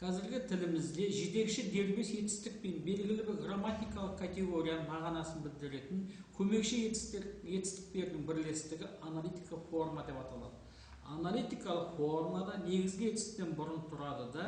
Қазіргі тілімізде жетекші дербес етістік пен белгілі бір грамматикалық категорияның мағынасын білдіретін көмекші етістіктердің бірлестігі аналитика форма деп аталады. Аналитикалық формада негізгі етістіктен бұрын тұрады да,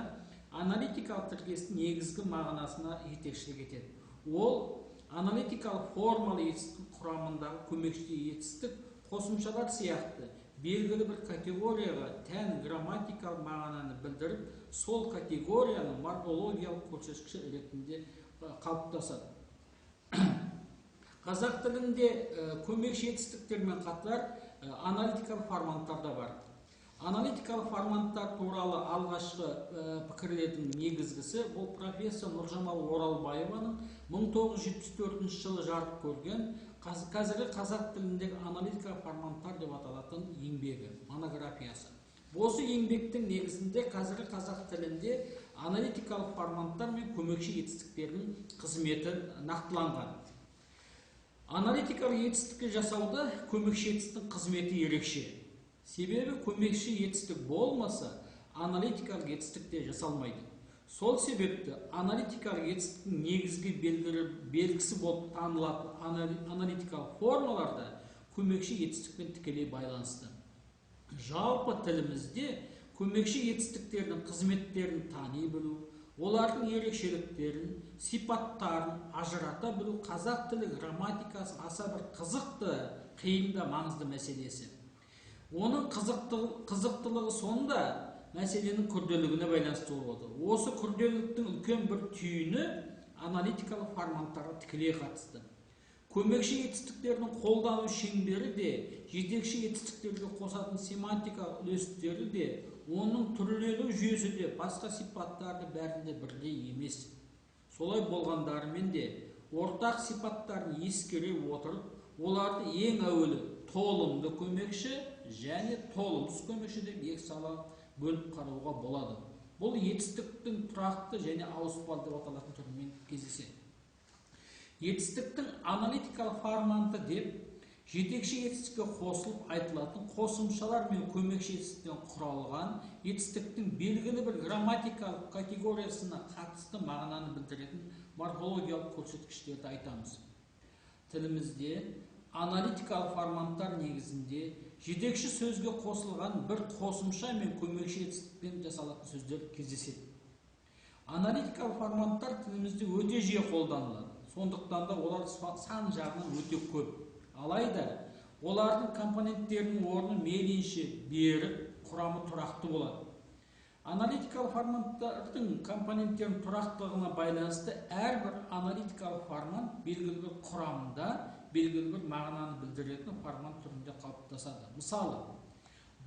аналитикалық тіркестің негізгі мағынасына жетекшілік етеді. Ол аналитикалық формалы етістік құрамындағы көмекші етістік қосымшалар сияқты белгілі бір категорияға тән грамматикалық мағынаны білдіріп, сол категорияның морфологиялық көрсеткіші ретінде қалыптасады. Қазақ тілінде көмекші етістіктермен қатар аналитикалық форматтар да бар. Аналитикалық форматтар туралы алғашқы пікірлердің негізгісі бұл профессор Нұржамал Оралбаеваның 1974 жылы жарық көрген қазіргі қазақ тіліндегі аналитикалық форматтар деп аталатын еңбегі, монографиясы. Осы еңбектің негізінде қазіргі қазақ тілінде аналитикалық форматтар мен көмекші етістіктердің қызметі нақтыланған. Аналитикалық етістікті жасауда көмекші етістіктің қызметі ерекше. Себебі көмекші етістік болмаса, аналитикалық етістік те жасалмайды. Сол себепті аналитикалық етістіктің негізгі белгісі болып танылатын аналитикалық формаларда көмекші етістікпен тікелей байланысты. Жалпы тілімізде көмекші етістіктердің қызметтерін тани білу, олардың ерекшеліктерін, сипаттарын ажырата білу қазақ тілі грамматикасы аса бір қызықты, қиын да маңызды мәселесі. Оның қызықтылығы сонда мәселенің күрделілігіне байланысты болады. Осы күрделіліктің үлкен бір түйіні аналитикалық форматтарға тікелей қатысты. Көмекші етістіктердің қолдану шеңбері де, жетекші етістіктерге қосатын семантика үлестері де, оның түрлену жүйесі де, басқа сипаттарды бәрінде бірдей емес. Солай болғандарымен де ортақ сипаттарын ескере отырып, оларды ең әуелі толымды көмекші және толымсыз көмекші деп екі сала бөліп қарауға болады. Бұл етістіктің тұрақты және ауыспалы деп аталатын түрімен кездеседі. Етістіктің аналитикалық форматы деп жетекші етістікке қосылып айтылатын қосымшалар мен көмекші етістіктен құралған етістіктің белгілі бір грамматикалық категориясына қатысты мағынаны білдіретін морфологиялық көрсеткіштерді айтамыз. Тілімізде аналитикалық форматтар негізінде жетекші сөзге қосылған бір қосымша мен көмекші етістікпен жасалатын сөздер кездеседі. Аналитикалық форматтар тілімізде өте жиі қолданылады. Сондықтан да олар сан жағынан өте көп. Алайда олардың компоненттерінің орны мейлінше берік, құрамы тұрақты болады. Аналитикалық форматтардың компоненттерінің тұрақтылығына байланысты әрбір аналитикалық формат белгілі бір құрамында белгілі бір мағынаны білдіретін формат түрінде қалыптасады. Мысалы,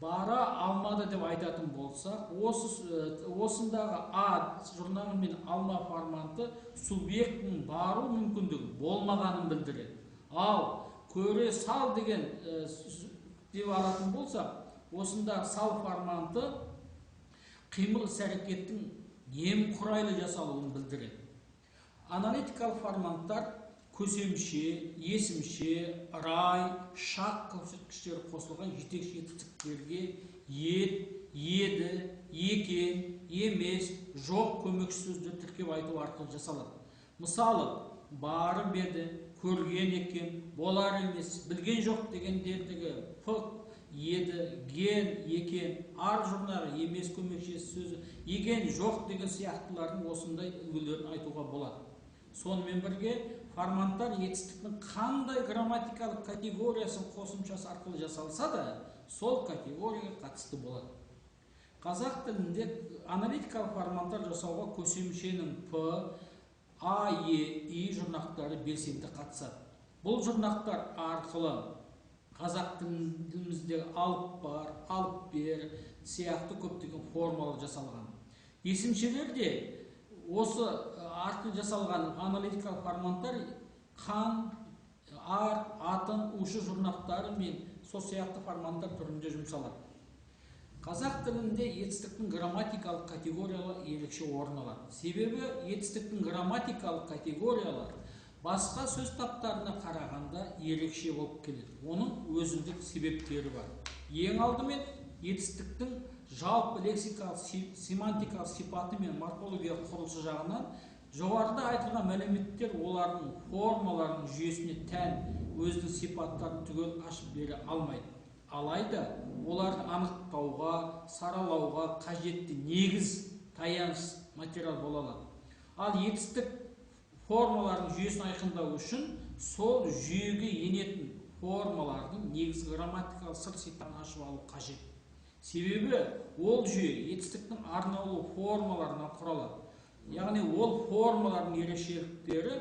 бара алмады деп айтатын болсақ, осындағы А жұрнағы мен алма форматы субъектінің бару мүмкіндігі болмағанын білдіреді. Ал көре сал деген деп алатын болсақ, осындағы сал форматы қимыл іс-әрекеттің немқұрайлы жасалуын білдіреді. Аналитикалық форматтар көсемше, есімше, рай, шақ көрсеткіштері қосылған жетекші етістіктерге ет, еді, екен, емес, жоқ көмекші сөздер тіркеп айту арқылы жасалады. Мысалы, барып еді, көрген екен, болар емес, білген жоқ дегендердегі пық, еді, ген, екен, ар жұрнағы емес көмекші сөзі, еген, жоқ деген сияқтылардың осындай үлгілерін айтуға болады. Сонымен бірге форматтар етістіктің қандай грамматикалық категориясын қосымшасы арқылы жасалса да, сол категорияға қатысты болады. Қазақ тілінде аналитикалық форматтар жасауға көсемшенің П, А, Е, И жұрнақтары белсенді қатысады. Бұл жұрнақтар арқылы қазақ тіліміздегі алып бар, алып бер сияқты көптеген формалар жасалған. Есімшелер де осы арқылы жасалған аналитикалық форматтар қан, ар, атын, ушы жұрнақтары мен сол сияқты форматтар түрінде жұмсалады. Қазақ тілінде етістіктің грамматикалық категориялары ерекше орын алады. Себебі етістіктің грамматикалық категориялары басқа сөз таптарына қарағанда ерекше болып келеді. Оның өзіндік себептері бар. Ең алдымен етістіктің жалпы лексикалық семантикалық сипаты мен морфологиялық құрылысы жағынан жоғарыда айтылған мәліметтер олардың формаларының жүйесіне тән өзінің сипаттарын түгел ашып бере алмайды. Алайда оларды анықтауға, саралауға қажетті негіз, таяныш материал бола алады. Ал етістік формалардың жүйесін айқындау үшін сол жүйеге енетін формалардың негізгі грамматикалық сыр-сипатын ашып алу қажет. Себебі ол жүйе етістіктің арнаулы формаларынан құралады. Яғни ол формалардың ерекшеліктері